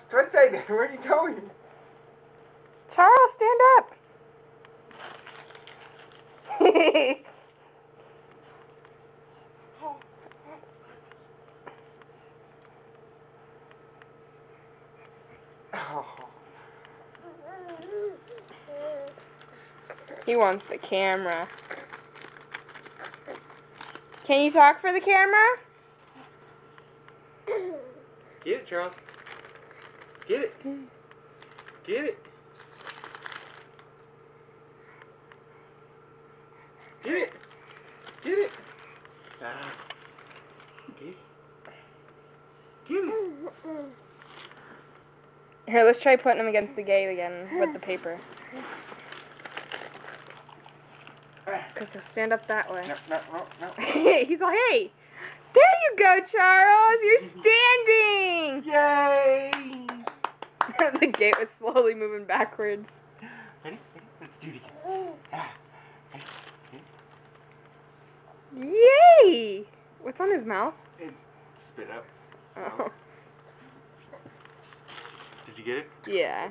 Try staying there. Where are you going? Charles, stand up. Oh. He wants the camera. Can you talk for the camera? Get it, Charles. Get it. Get it. Get it. Get it. Get it. Get it. Here, let's try putting him against the gate again with the paper. Because he'll stand up that way. No. He's like, hey, there you go, Charles. You're standing. Yay! The gate was slowly moving backwards. Ready? Let's do it again. Yay! What's on his mouth? It's spit up. Oh. Did you get it? Yeah.